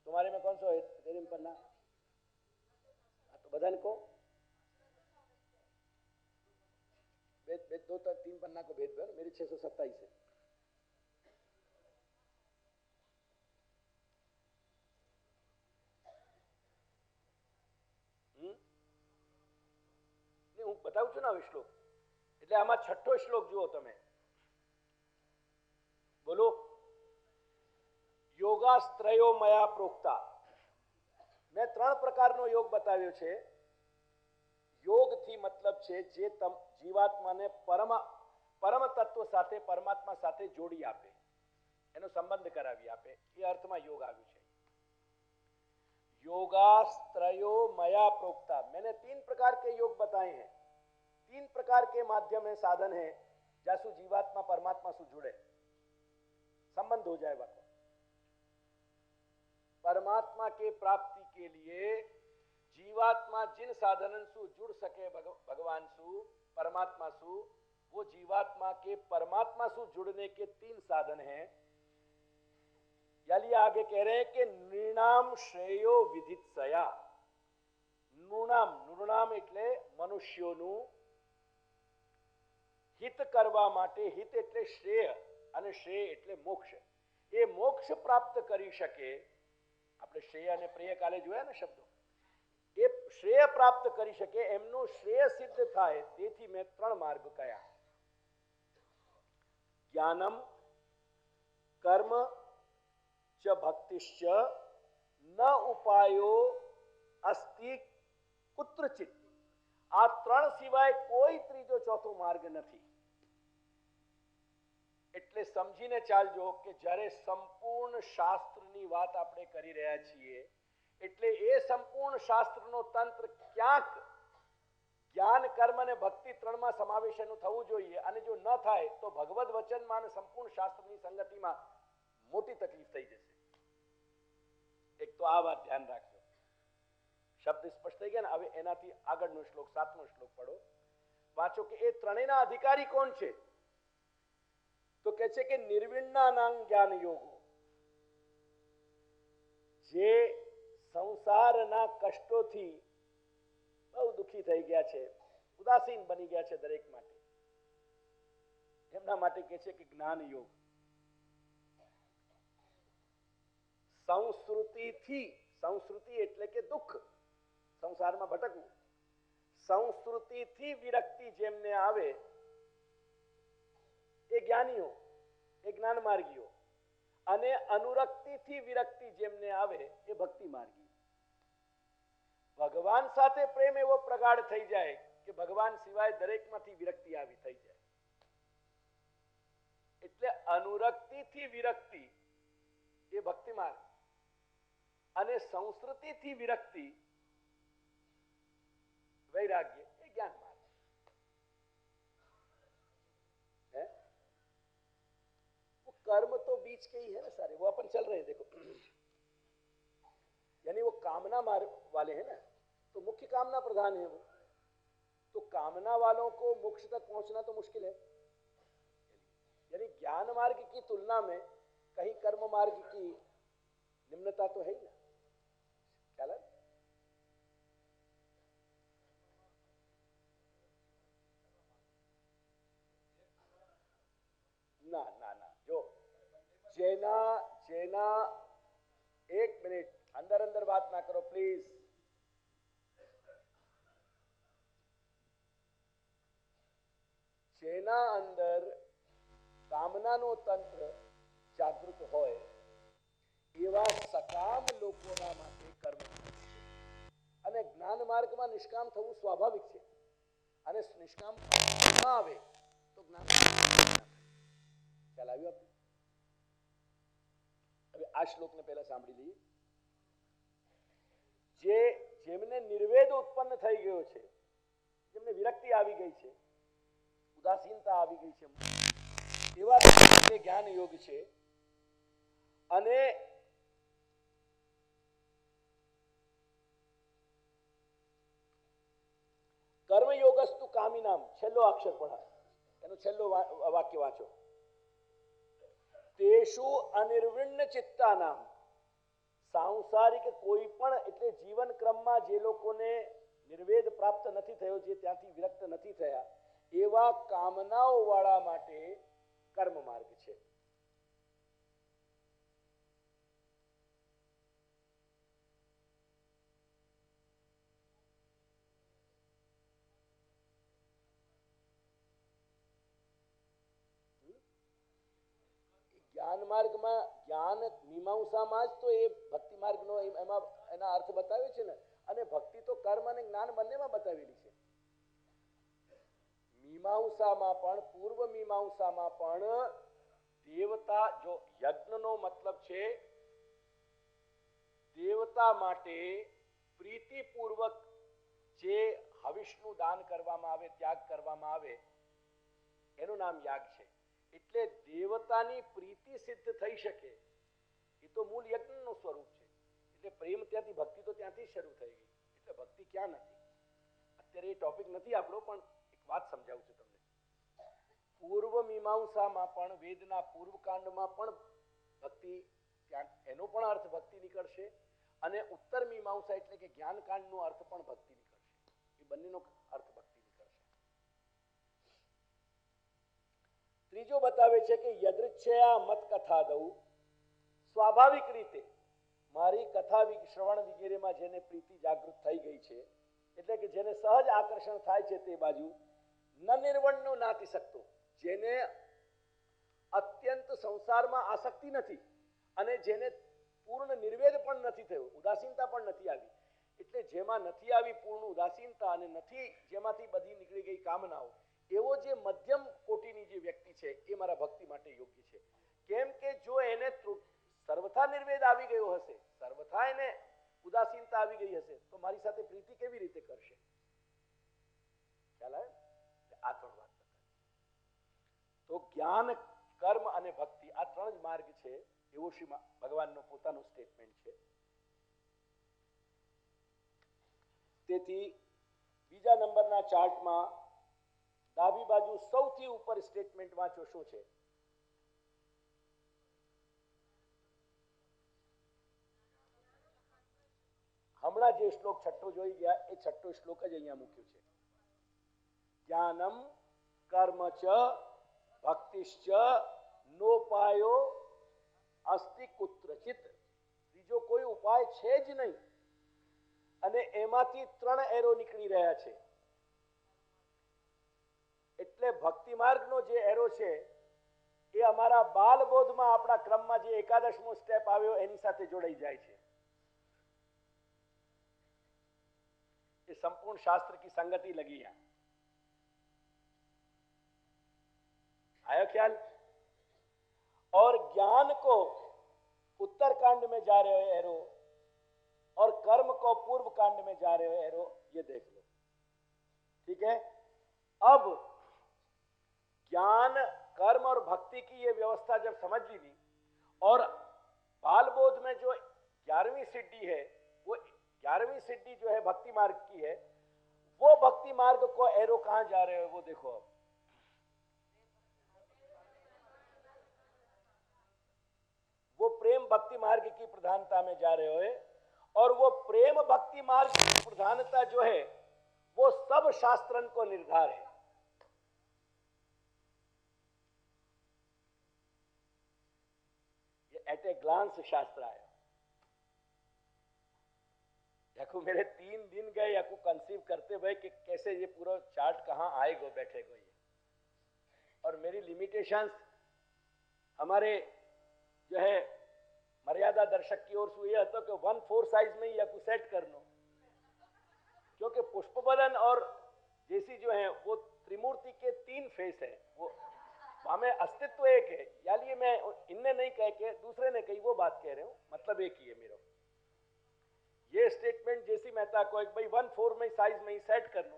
तुम्हारे में कौन सा है तेरे में पन्ना? तो बदन को भेद 2-3 पन्ना को भेद दो, मेरी 627 है। नहीं हूँ बताऊं છું ને શ્લોક, એટલે આમાં છઠ્ઠો શ્લોક જુઓ તમે, બોલો। યોગાસ્ત્રયો મયા પ્રોક્તા, मैं 3 પ્રકારનો યોગ બતાવ્યો છે। યોગ થી મતલબ છે જે જીવાત્માને પરમ તત્વ સાથે પરમાત્મા સાથે જોડી આપે, એનો સંબંધ કરાવી આપે, એ અર્થમાં યોગ આવ્યું છે. योगास्त्रयो मया प्रोक्ता, मैंने 3 प्रकार के योग बताए हैं. 3 प्रकार के माध्यम है, साधन है, जासु जीवात्मा परमात्मा से जुड़े, संबंध हो जाए. बात परमात्मा के प्राप्ति के लिए जीवात्मा जिन साधनन सु जुड़ सके भगवान सु परमात्मा सु, वो जीवात्मा के परमात्मा सु जुड़ने के 3 साधन हैं. यानी आगे कह रहे हैं कि नृणाम श्रेयो विदित्सया. નૃણામ એટલે મનુષ્યોનું હિત કરવા માટે, હિત એટલે શ્રેય અને શ્રેય એટલે મોક્ષ. એ મોક્ષ પ્રાપ્ત કરી શકે, આપણે શ્રેય અને પ્રેય કાલે જોયા ને શબ્દો, એ શ્રેય પ્રાપ્ત કરી શકે, એમનું શ્રેય સિદ્ધ થાય, તેથી મેં 3 માર્ગ કયા. જ્ઞાનમ, કર્મ च भक्तिश्च न उपायो अस्ति कुत्रचित. आ 3 સિવાય કોઈ ત્રીજો ચોથો માર્ગ નથી. એટલે સમજીને ચાલજો કે જ્યારે સંપૂર્ણ શાસ્ત્રની વાત આપણે કરી રહ્યા છીએ, એટલે એ સંપૂર્ણ શાસ્ત્રનો તંત્ર ક્યાંક જ્ઞાન, કર્મ અને ભક્તિ 3માં સમાવેશનું થવું જોઈએ. અને જો ન થાય તો ભગવદ વચનમાં અને સંપૂર્ણ શાસ્ત્રની સંગતિમાં મોટી તકલીફ થઈ જશે. એક તો આ વાત ધ્યાન રાખજો. શબ્દ સ્પષ્ટ થઈ ગયા ને. હવે એનાથી આગળનો શ્લોક, 7મો શ્લોક પડો, વાંચો કે એ ત્રણેયના અધિકારી કોણ છે. તો કહે છે કે નિર્વિણ્ણાનાં જ્ઞાન યોગો, જે સંસારના કષ્ટોથી બહુ દુઃખી થઈ ગયા છે, ઉદાસીન બની ગયા છે દરેક માટે, એમના માટે કહે છે કે જ્ઞાન યોગ. સંસ્કૃતિથી, સંસ્કૃતિ એટલે કે દુઃખ, સંસારમાં ભટકવું, સંસ્કૃતિથી વિરક્તિ જેમને આવે એ જ્ઞાનીઓ, એ જ્ઞાન માર્ગીઓ, અને અનુરક્તિથી વિરક્તિ જેમને આવે એ ભક્તિ માર્ગી. ભગવાન સાથે પ્રેમ એવો પ્રગાઢ થઈ જાય કે ભગવાન સિવાય દરેકમાંથી વિરક્તિ આવી થઈ જાય. એટલે અનુરક્તિથી વિરક્તિ એ ભક્તિ માર્ગ, અને સંસ્કૃતિથી વિરક્તિ, वैराग्य, ये ज्ञान मार्ग है. वो कर्म तो बीच के ही है ना सारे, वो अपन चल रहे हैं देखो. यानी वो कामना मार्ग वाले हैं ना, तो मुख्य कामना प्रधान है वो. तो कामना वालों को मोक्ष तक पहुंचना तो मुश्किल है. यानी ज्ञान मार्ग की तुलना में कहीं कर्म मार्ग की निम्नता तो है ही ना. ख्याल है ना? ना ना, जो जेना जेना, 1 मिनट, अंदर अंदर बात ना करो प्लीज. જેના અંદર કામનાનો તંત્ર જાગૃત હોય એવા સકામ લોકોના માટે કર્મ છે. અને જ્ઞાન માર્ગમાં નિષ્કામ થવું સ્વાભાવિક છે. અને નિષ્કામ ન આવે તો જ્ઞાન ખ્યાલ આવ્યો આપણે? હવે આ શ્લોકને પહેલા સાંભળી લઈએ. જેમને નિર્વેદ ઉત્પન્ન થઈ ગયો છે, જેમને વિરક્તિ આવી ગઈ છે, ઉદાસીનતા આવી ગઈ છે, એવા જ્ઞાન યોગ છે. અને કર્મયોગસ્તુ કામિનામ, છેલ્લો અક્ષર પઢા, એનો છેલ્લો વાક્ય વાંચો. તેષુ અનિર્વિણ્ણ ચિત્તાનામ, સાંસારિક કોઈ પણ એટલે જીવન ક્રમમાં જે લોકોને નિર્વેદ પ્રાપ્ત નથી થયો, જે ત્યાંથી વિરક્ત નથી થયા, એવા કામનાઓ વાળા માટે કર્મ માર્ગ છે. જ્ઞાન માર્ગમાં, જ્ઞાન મીમાંસામાં જ તો એ ભક્તિ માર્ગનો એમાં એના અર્થ બતાવ્યો છે ને. અને ભક્તિ તો કર્મ અને જ્ઞાન બંનેમાં બતાવેલી છે. મીમાંસામાં પણ પૂર્વ મીમાંસામાં પણ દેવતા જો યજ્ઞનો મતલબ છે દેવતા માટે પ્રીતિપૂર્વક જે હવિષનું દાન કરવામાં આવે, ત્યાગ કરવામાં આવે એનું નામ યાગ છે. એટલે દેવતાની પ્રીતિ સિદ્ધ થઈ શકે એ તો મૂળ યજ્ઞનું સ્વરૂપ છે. એટલે પ્રેમ ત્યાંથી, ભક્તિ તો ત્યાંથી શરૂ થઈ ગઈ. એટલે ભક્તિ ક્યાં નથી? અત્યારે એ ટોપિક નથી આપણો, પણ એક વાત સમજાવું છું તમને. પૂર્વ મીમાંસામાં પણ, વેદના પૂર્વકાંડમાં પણ ભક્તિ, ત્યાં એનો પણ અર્થ ભક્તિ નીકળશે, અને ઉત્તર મીમાંસા એટલે કે જ્ઞાનકાંડનો અર્થ પણ ભક્તિ નીકળશે. એ બંનેનો અર્થ ભક્તિ નીકળશે. ત્રીજો બતાવે છે કે યદૃચ્છયા મત કથા દઉં, સ્વાભાવિક રીતે મારી કથા શ્રવણ વગેરેમાં જેને પ્રીતિ જાગૃત થઈ ગઈ છે, એટલે કે જેને સહજ આકર્ષણ થાય છે તે બાજુ, ન નિર્વણનો નાતી શકતો, જેને અત્યંત સંસારમાં આસક્તિ નથી અને જેને પૂર્ણ નિર્વેદ પણ નથી થયું, ઉદાસીનતા પણ નથી આવી, એટલે જેમાં નથી આવી પૂર્ણ ઉદાસીનતા અને નથી જેમાંથી બધી નીકળી ગઈ કામનાઓ, એવો જે મધ્યમ કોટીની જે વ્યક્તિ છે એ મારા ભક્તિ માટે યોગ્ય છે. કેમ કે જો એને સર્વથા નિર્વેદ આવી ગયો હશે, સર્વથા એને ઉદાસીનતા આવી ગઈ હશે, તો મારી સાથે પ્રીતિ કેવી રીતે કરશે? ખ્યાલ આવે? આ ત્રણ વાત બતાવી. તો જ્ઞાન, કર્મ અને ભક્તિ આ ત્રણ જ માર્ગ છે, એવો શ્રી ભગવાનનો પોતાનો સ્ટેટમેન્ટ છે. તેથી બીજા નંબરના ચાર્ટમાં ડાબી બાજુ સૌથી ઉપર સ્ટેટમેન્ટ વાંચો, શું છે? હમણાં જે શ્લોક છઠ્ઠો જોઈ ગયા એ છઠ્ઠો શ્લોક જ અહીંયા મૂક્યો છે. જ્ઞાનમ કર્મ ચ ભક્તિશ્ચ નોપાયો અસ્તિ કુત્રચિત. બીજો કોઈ ઉપાય છે જ નહીં, અને એમાંથી ત્રણ એરો નીકળી રહ્યા છે. એટલે ભક્તિ માર્ગનો જે એરો છે એ અમારા બાલબોધમાં, આપણા ક્રમમાં જે એકાદશમો સ્ટેપ આવ્યો એની સાથે જોડાઈ જાય છે. ये संपूर्ण शास्त्र की संगति लगी है. आया ख्याल? और ज्ञान को उत्तरकांड में जा रहे हो एरो, और कर्म को पूर्व कांड में जा रहे हो एरो, ये देख लो. ठीक है? अब ज्ञान, कर्म और भक्ति की ये व्यवस्था जब समझ ली थी, और बालबोध में जो 11वीं सिद्धि है, वो 11वीं सिद्धि जो है भक्ति मार्ग की है, वो भक्ति मार्ग को एरो कहां जा रहे हो वो देखो. अब वो प्रेम भक्ति मार्ग की प्रधानता में जा रहे हो, और वो प्रेम भक्ति मार्ग की प्रधानता जो है वो सब शास्त्रन को निर्धार है. ये एट ए ग्लांस शास्त्र आया. देखो मेरे 3 दिन गए याकू कंसीव करते हुए कि कैसे ये पूरा चार्ट कहाँ आएगा, बैठेगा ये. और मेरी लिमिटेशंस हमारे जो है मर्यादा दर्शक की ओर से ये હતો કે 1/4 साइज में ही याकू सेट कर लो, क्योंकि पुष्पबदन और जैसी जो है वो त्रिमूर्ति के 3 फेस है. वो हमें अस्तित्व एक है. यानी मैं इनने नहीं कह के दूसरे ने कही वो बात कह रहे हूँ, मतलब एक ही है मेरा. ये स्टेटमेंट जैसी मेहता को एक भाई 1/4 में साइज में ही सेट कर लो,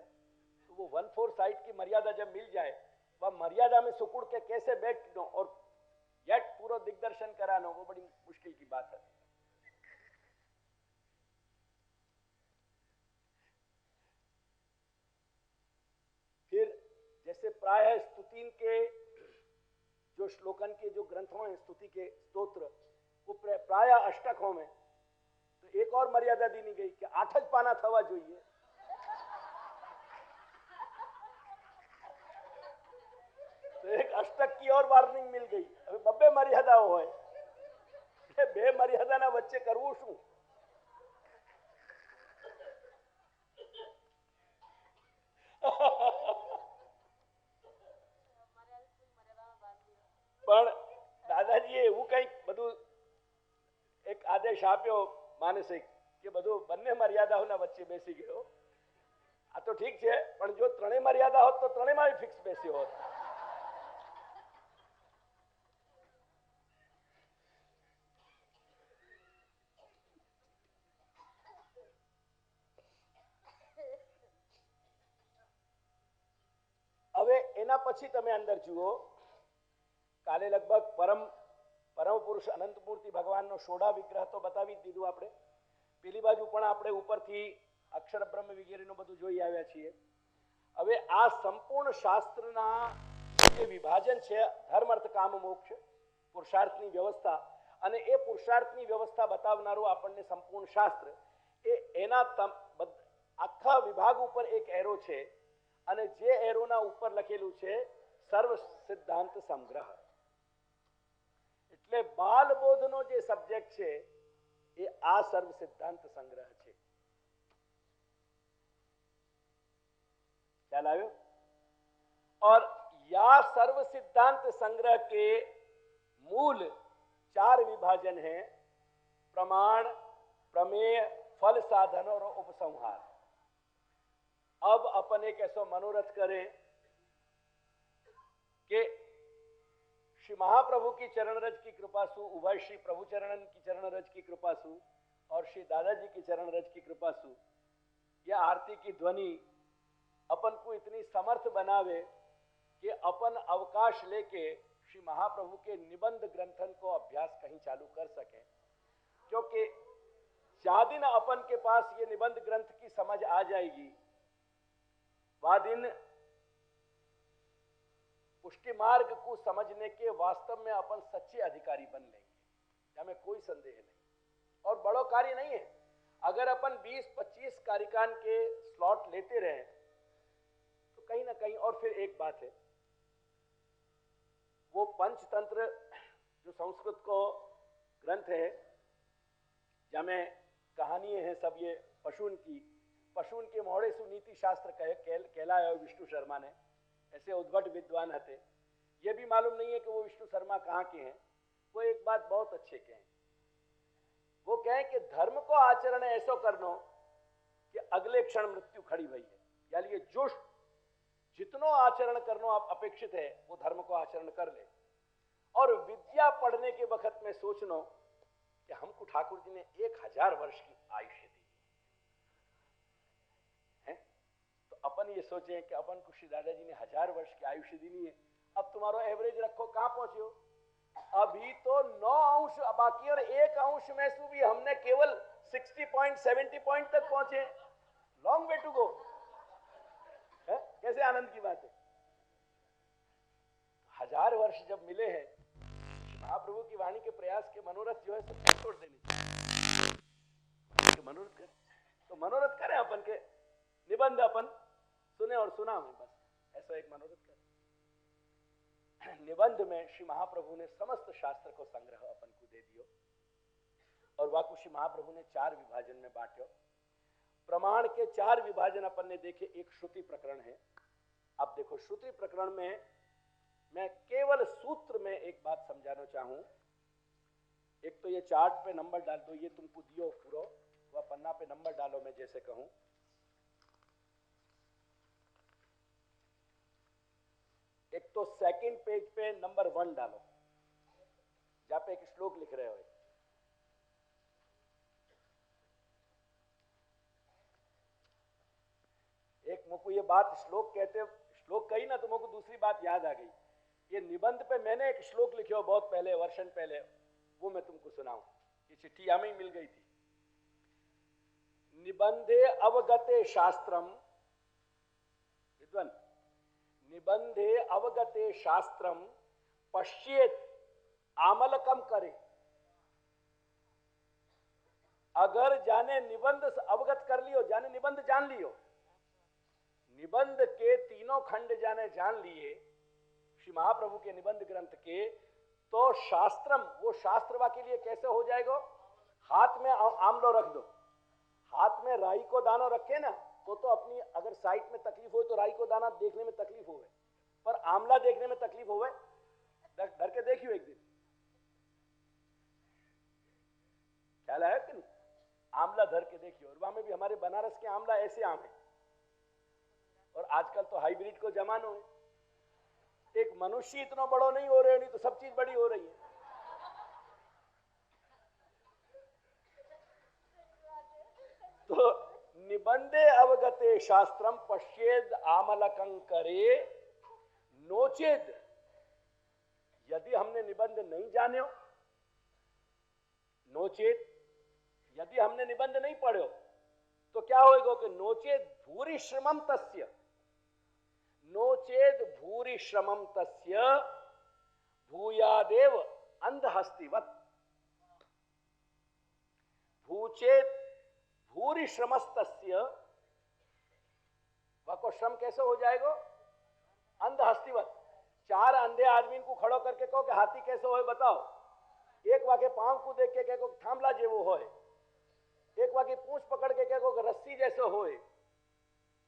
तो वो 1/4 साइज की मर्यादा जब मिल जाए, वह मर्यादा में सुकुड़ के कैसे बैठना और येट पूरा दिग्दर्शन कराना, वो बड़ी मुश्किल की बात है. फिर जैसे प्राय स्तुति के जो श्लोकन के जो ग्रंथों हैं, स्तुति के स्तोत्र, वो प्राय अष्टकों में तो एक और मर्यादा दी नहीं गई कि 8 જ પાના થવા જોઈએ. तो एक अष्टक की और वार्निंग मिल गई. હવે બબ્બે મર્યાદાઓ હોય, બે મર્યાદાના વચ્ચે કરવું શું? પણ દાદાજીએ એવું કંઈક બધું એક આદેશ આપ્યો માનસિક કે બધું બંને મર્યાદાઓના વચ્ચે બેસી ગયો. આ તો ઠીક છે, પણ જો ત્રણેય મર્યાદા હોત તો ત્રણેયમાં ફિક્સ બેસ્યો હોત. એના પછી તમે અંદર જુઓ, કાલે લગભગ પરમ પુરુષ અનંત મૂર્તિ ભગવાનનો સોડા વિગ્રહ તો બતાવી જ દીધું આપણે. પેલી બાજુ પણ આપણે ઉપરથી અક્ષર બ્રહ્મ વગેરેનું બધું જોઈ આવ્યા છીએ. હવે આ સંપૂર્ણ શાસ્ત્રના જે વિભાજન છે ધર્મ અર્થ કામ મોક્ષ, પુરુષાર્થની વ્યવસ્થા, અને એ પુરુષાર્થની વ્યવસ્થા બતાવનારું આપણને સંપૂર્ણ શાસ્ત્ર, એના આખા વિભાગ ઉપર એક એરો છે, અને જે એરોના ઉપર લખેલું છે સર્વ સિદ્ધાંત સંગ્રહ. એટલે બાલબોધનો જે સબ્જેક્ટ છે એ આ સર્વ સિદ્ધાંત સંગ્રહ છે. ख्याल आयो? और या सर्व सिद्धांत संग्रह के मूल 4 विभाजन हैं: प्रमाण, प्रमेय, फल साधन और उपसंहार. अब अपन एक ऐसा मनोरथ करें कि श्री महाप्रभु की चरण रज की कृपा सु, उभय श्री प्रभु चरणन की चरण रज की कृपा सु और श्री दादाजी की चरण रज की कृपा सु, यह आरती की ध्वनि अपन को इतनी समर्थ बनावे कि अपन अवकाश लेके श्री महाप्रभु के निबंध ग्रंथन को अभ्यास कहीं चालू कर सकें. क्योंकि जा दिन अपन के पास ये निबंध ग्रंथ की समझ आ जाएगी, वह दिन पुष्टि मार्ग को समझने के वास्तव में अपन सच्चे अधिकारी बन लेंगे, हमें कोई संदेह नहीं. और बड़ो कार्य नहीं है. अगर अपन 20-25 कार्यकाल के स्लॉट लेते रहे तो कहीं ना कहीं. और फिर एक बात है, वो पंचतंत्र जो संस्कृत को ग्रंथ है, जहाँ कहानियां हैं सब ये पशुन के मोड़े सु नीति शास्त्र कहलाया विष्णु शर्मा ने. ऐसे उद्भट विद्वान हते. ये भी मालूम नहीं है कि वो विष्णु शर्मा कहाँ के हैं. वो एक बात बहुत अच्छे कहें, वो कहें कि धर्म को आचरण ऐसो करनो कि अगले क्षण मृत्यु खड़ी हुई है. यानी ये जो जितनो आचरण करनो आप अपेक्षित है वो धर्म को आचरण कर ले. और विद्या पढ़ने के वक्त में सोचनो कि हमको ठाकुर जी ने 1000 वर्ष की आयुष्य दी है, तो अपन ये सोचें कि अपन को श्री दादाजी ने 1000 वर्ष की आयुष्य दी नहीं है. अब तुम्हारा एवरेज रखो, कहां पहुंचे हो? अभी तो 9 अंश बाकी, और 1 अंश में से भी हमने केवल 60 पॉइंट 70 पॉइंट तक पहुंचे. Long way to go. कैसे आनंद की बात है. 1000 वर्ष जब मिले हैं, महाप्रभु की वाणी के प्रयास के मनोरथ जो है सब छोड़ देने चाहिए. मनोरथ करें तो मनोरथ करें, अपन के निबंध अपन सुने और सुना में बस ऐसा एक मनोरथ करें. निबंध में श्री महाप्रभु ने समस्त शास्त्र को संग्रह अपन को दे दियो, और वाकु श्री महाप्रभु ने 4 विभाजन में बांटो. प्रमाण के 4 विभाजन अपन ने देखे. एक श्रुति प्रकरण है. अब देखो, श्रुति प्रकरण में मैं केवल सूत्र में एक बात समझाना चाहूं. एक तो ये चार्ट पे नंबर डाल दो, ये तुमको दियो पूरा, वह पन्ना पे नंबर डालो, मैं जैसे कहूं. एक तो सेकंड पेज पे नंबर 1 डालो, जहां पे एक श्लोक लिख रहे हो. एक मुझको ये बात श्लोक कहते, श्लोक कही ना तो मुझको दूसरी बात याद आ गई. ये निबंध पे मैंने एक श्लोक लिखे हो बहुत पहले, वर्षन पहले, वो मैं तुमको सुनाऊं. ये चिट्ठी हमें ही मिल गई थी. निबंधे अवगते शास्त्रम, विद्वान, निबंधे अवगते शास्त्रम पश्येत आमलकम करे. अगर जाने निबंध अवगत कर लियो, जाने निबंध जान लियो, निबंध के 3 खंड जाने जान लिए श्री महाप्रभु के निबंध ग्रंथ के, तो शास्त्रम, वो शास्त्रवा के लिए कैसे हो जाएगा? हाथ में आमलो रख दो, हाथ में राई को दाना रखे ना, तो अपनी अगर साइट में तकलीफ हो तो राई को दाना देखने में तकलीफ होवे, पर आमला देखने में तकलीफ होवे. धर के देखियो एक दिन, ख्याल आया कि नहीं? आमला धर के देखियो. और वहां में भी हमारे बनारस के आमला ऐसे आम है, और आजकल तो हाइब्रिड को जमानो है. एक मनुष्य इतना बड़ा नहीं हो रहे, नहीं तो सब चीज बड़ी हो रही है. तो निबंधे अवगते शास्त्रम पश्येद आमलकं करे नोचेद यदि हमने निबंध नहीं जाने, नोचेत यदि हमने निबंध नहीं पढ़ो तो क्या होएगा कि नोचेत भूरि श्रमम तस्य, नोचेत भूरि श्रमम तस्य भूयादेव अंधहस्तिवत, भूचेत भूरि श्रमस्तस्य, वह श्रम कैसे हो जाएगा? अंधहस्तिवत। चार अंधे आदमी को खड़ो करके कहो कि हाथी कैसे होए बताओ, एक वाके पांव को देख के कहो थामला जेवो होए, एक वाके पूंछ पकड़ के कहो कि रस्सी जैसे होए,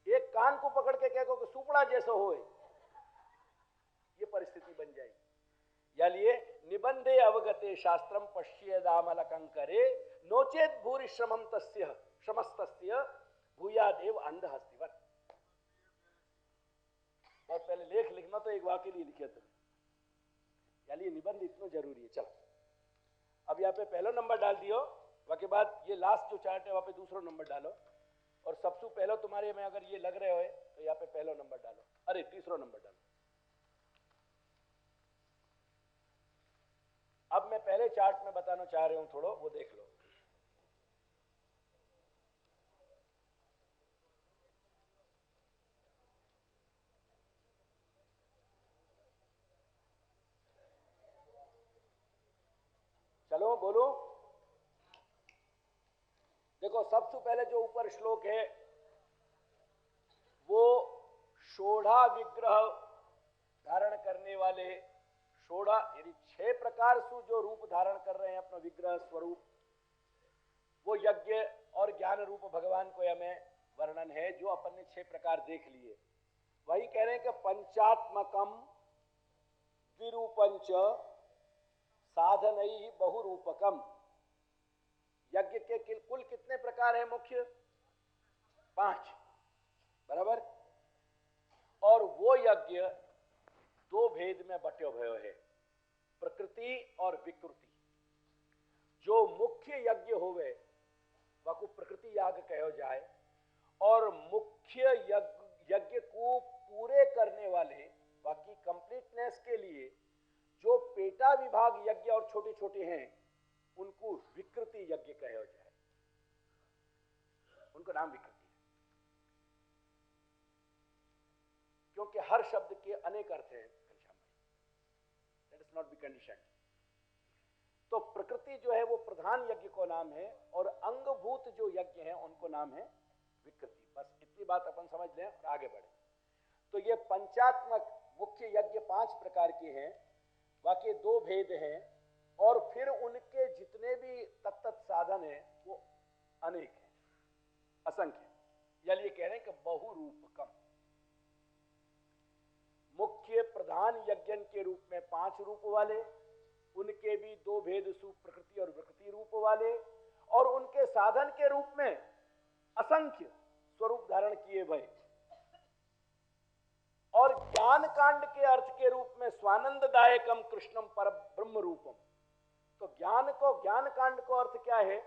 एक कान को पकड़ के कहो कि सुपड़ा जैसे होए, ये परिस्थिति बन जाएगी। यालिए निबंधे अवगते शास्त्रम पश्येदामलकंकरे नोचेत भूरि श्रमम तस्य श्रमस्तस्य भूयादेव अंधहस्तिवत। बहुत पहले लेख लिखना तो एक वाक्य लिए लिखे थे, यानी निबंध इतना जरूरी है। चलो अब यहाँ पे पहला नंबर डाल दियो, वहाँ के बाद ये लास्ट जो चार्ट है वहाँ पे दूसरा नंबर डालो, और सबसे पहले तुम्हारे में अगर ये लग रहे हो तो यहाँ पे पहला नंबर डालो, अरे तीसरा नंबर डालो। अब मैं पहले चार्ट में बताना चाह रहा हूं, थोड़ा वो देख लो। चलो बोलो। देखो सबसे पहले जो ऊपर श्लोक है वो षोड़ा विग्रह धारण करने वाले, षोड़ा यानी 6 प्रकार से जो रूप धारण कर रहे हैं अपना विग्रह स्वरूप, वो यज्ञ और ज्ञान रूप भगवान को हमें वर्णन है, जो अपन ने 6 प्रकार देख लिए। वही कह रहे हैं कि पंचात्मकम द्विरूपंच साधनई बहुरूपकम। यज्ञ के कुल कितने प्रकार है? मुख्य 5, बराबर। और वो यज्ञ 2 भेद में बटे हुए है, प्रकृति और विकृति। जो मुख्य यज्ञ होवे वह प्रकृति याग कहो जाए, और मुख्य यज्ञ को पूरे करने वाले बाकी कंप्लीटनेस के लिए जो पेटा विभाग यज्ञ और छोटे छोटे हैं उनको विकृति यज्ञ कहो जाए, उनका नाम विकृति है। क्योंकि हर शब्द के अनेक अर्थ हैं, let us not be conditioned. तो प्रकृति जो है वो प्रधान यज्ञ को नाम है, और अंगभूत जो यज्ञ हैं उनको नाम है विकृति। बस इतनी बात अपन समझ लें और आगे बढ़े। तो ये पंचात्मक मुख्य यज्ञ 5 प्रकार के हैं, बाकी 2 भेद हैं, और फिर उनके जितने भी तत्त साधन हैं वो अनेक हैं, असंख्य। यानी ये कह रहे हैं कि बहुरूपकम। मुख्य प्रधान यज्ञ के रूप में 5 रूप वाले, उनके भी 2 भेद सु प्रकृति और विकृति रूप वाले, और उनके साधन के रूप में असंख्य स्वरूप धारण किए भय, और ज्ञान कांड के अर्थ के रूप में स्वानंददायकम कृष्णम पर ब्रह्म रूपम। तो ज्ञान कांड को अर्थ क्या है?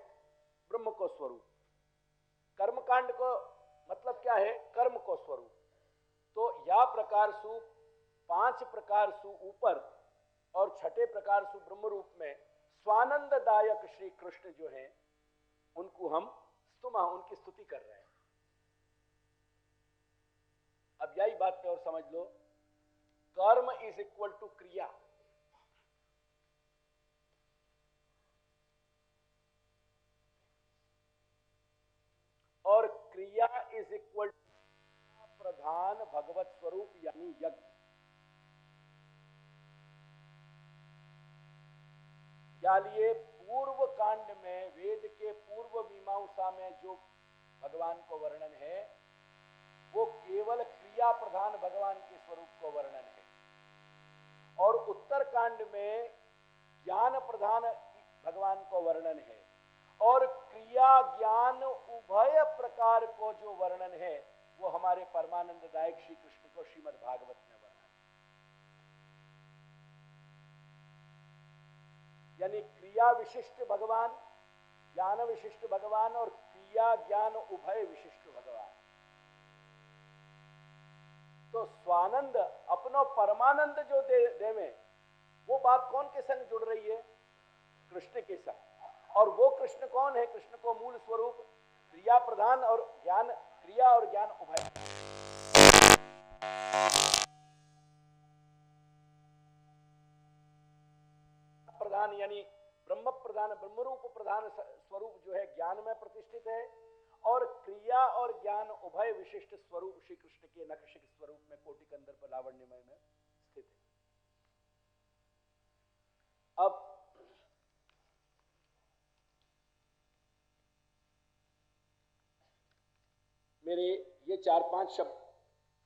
ब्रह्म को स्वरूप। कर्म कांड को मतलब क्या है? कर्म को स्वरूप। तो या प्रकार सु 5 प्रकार सु ऊपर और 6ठे प्रकार सु ब्रह्म रूप में स्वानंददायक श्री कृष्ण जो हैं उनको हम स्तुमा, उनकी स्तुति कर रहे हैं। अब यही बात पे और समझ लो, कर्म इज इक्वल टू क्रिया। और क्रिया इज इक्वल टू प्रधान भगवत स्वरूप यानी यज्ञ। यानी पूर्व कांड में वेद के पूर्व मीमांसा में जो भगवान को वर्णन है वो केवल क्रिया प्रधान भगवान के स्वरूप को वर्णन है, और उत्तर कांड में ज्ञान प्रधान भगवान को वर्णन है, और क्रिया ज्ञान उभय प्रकार को जो वर्णन है वो हमारे परमानंददायक श्री कृष्ण को श्रीमद् भागवत में वर्णन है। यानी क्रिया विशिष्ट भगवान, ज्ञान विशिष्ट भगवान, और क्रिया ज्ञान उभय विशिष्ट भगवान। तो स्वानंद अपनो परमानंद जो देवे, वो बात कौन के संग जुड़ रही है? कृष्ण के संग। और वो कृष्ण कौन है? कृष्ण को मूल स्वरूप क्रिया प्रधान और ज्ञान, क्रिया और ज्ञान उभय प्रधान यानी ब्रह्म प्रधान, ब्रह्मरूप प्रधान स्वरूप जो है ज्ञान में प्रतिष्ठित है, और क्रिया और ज्ञान उभय विशिष्ट स्वरूप श्री कृष्ण के नखशिख स्वरूप में कोटि कंदर्प लावण्यमय में स्थित है। अब मेरे ये 4-5 शब्द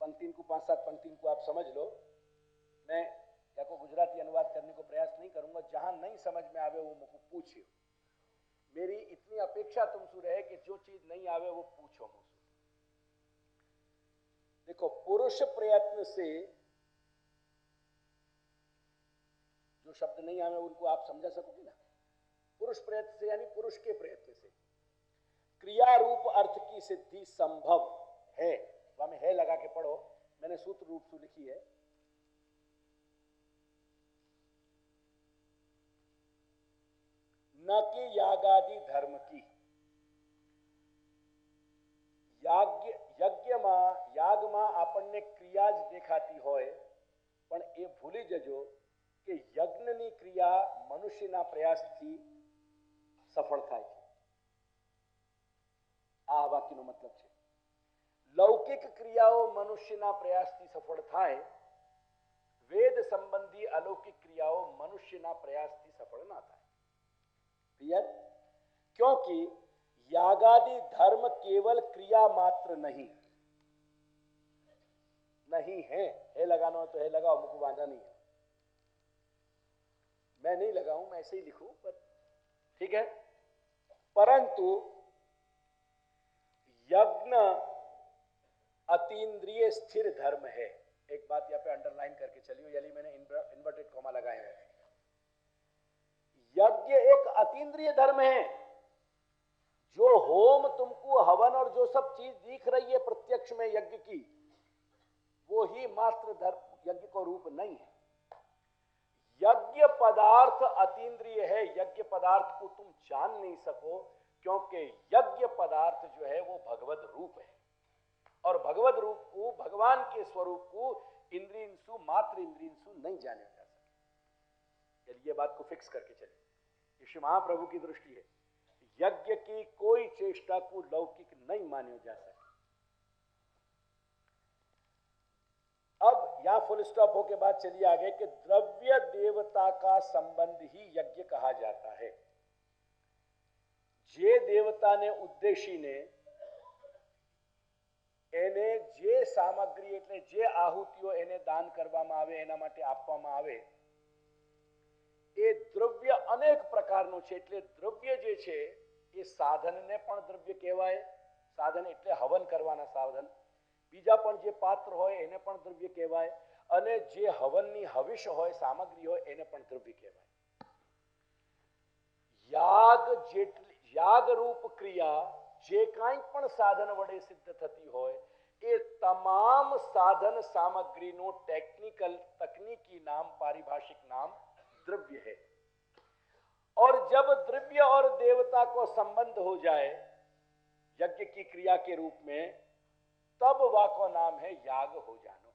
पंक्तिन को, 5-7 पंक्तिन को आप समझ लो। मैं या को गुजराती अनुवाद करने को प्रयास नहीं करूंगा, जहां नहीं समझ में आवे वो मुझको पूछियो। मेरी इतनी अपेक्षा तुमसे रहे कि जो चीज नहीं आवे वो पूछो मुझसे। देखो, पुरुष प्रयत्न से जो शब्द नहीं आवे उनको आप समझा सकोगे ना? पुरुष प्रयत्न से यानी पुरुष के प्रयत्न से क्रिया रूप अर्थ की सिद्धि संभव है। वहां में है लगा के पढ़ो, मैंने सूत्र रूप से लिखी है। न कि यागादि धर्म की। યાગમાં આપણને ક્રિયા જ દેખાતી હોય, પણ એ ભૂલી જજો કે યજ્ઞની ક્રિયા મનુષ્યના પ્રયાસથી સફળ થાય છે। આ વાક્યનો મતલબ છે। લૌકિક ક્રિયાઓ મનુષ્યના પ્રયાસથી સફળ થાય, વેદ સંબંધી અલૌકિક ક્રિયાઓ મનુષ્યના પ્રયાસથી સફળ ના થાય। क्लियर? क्योंकि यागादि धर्म केवल क्रिया मात्र नहीं है लगाना हो तो है लगाओ, मुझको बांधा नहीं है। मैं नहीं लगाऊं, मैं ऐसे ही लिखूं, पर ठीक है। परंतु यज्ञ अतीन्द्रिय स्थिर धर्म है। एक बात यहाँ पे अंडरलाइन करके चलियो, यानी मैंने इन्वर्टेड कॉमा लगाए हैं। यज्ञ एक अतीन्द्रिय धर्म है। जो होम तुमको हवन और जो सब चीज दिख रही है प्रत्यक्ष में यज्ञ की, वो ही मात्र धर्म, यज्ञ को रूप नहीं है। यज्ञ पदार्थ अतीन्द्रिय है। यज्ञ पदार्थ को तुम जान नहीं सको, क्योंकि यज्ञ पदार्थ जो है वो भगवत रूप है, और भगवत रूप को, भगवान के स्वरूप को इंद्रियंसु, मात्र इंद्रियंसु नहीं जाने जा सकते। चलिए, ये बात को फिक्स करके चलिए। श्री महाप्रभु की दृष्टि है, यज्ञ की कोई चेष्टा को लौकिक नहीं माने जा सकती। अब यहां फुल स्टॉप हो के बाद चलिए आगे कि द्रव्य देवता का संबंध ही यज्ञ कहा जाता है। जे देवता ने उद्देशी ने એને જે સામગ્રી એટલે જે આહુતિઓ એને દાન કરવામાં આવે, એના માટે આપવામાં આવે, એ દ્રવ્ય અનેક પ્રકારનું છે। એટલે દ્રવ્ય જે છે એ સાધનને પણ દ્રવ્ય કહેવાય। સાધન એટલે હવન કરવાના સાધન। બીજા પણ જે પાત્ર હોય એને પણ દ્રવ્ય કહેવાય, અને જે હવનની હવિષ હોય, સામગ્રી હોય, એને પણ દ્રવ્ય કહેવાય। યાગ રૂપ ક્રિયા જે કાંઈ પણ સાધન વડે સિદ્ધ થતી હોય, એ તમામ સાધન સામગ્રીનું ટેકનિકલ તકनीकी नाम, पारिभाषिक नाम द्रव्य है। और जब द्रव्य और देवता को संबंध हो जाए यज्ञ की क्रिया के रूप में, तब वाको नाम है याग हो जानो।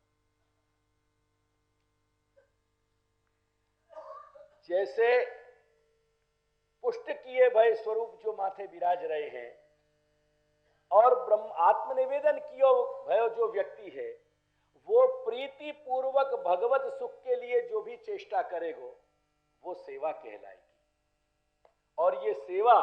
जैसे पुष्ट किए भय स्वरूप जो माथे विराज रहे हैं, और ब्रह्म आत्मनिवेदन कियो भयो जो व्यक्ति है, वो प्रीति पूर्वक भगवत सुख के लिए जो भी चेष्टा करेगो, वो सेवा कहलाएगी। और ये सेवा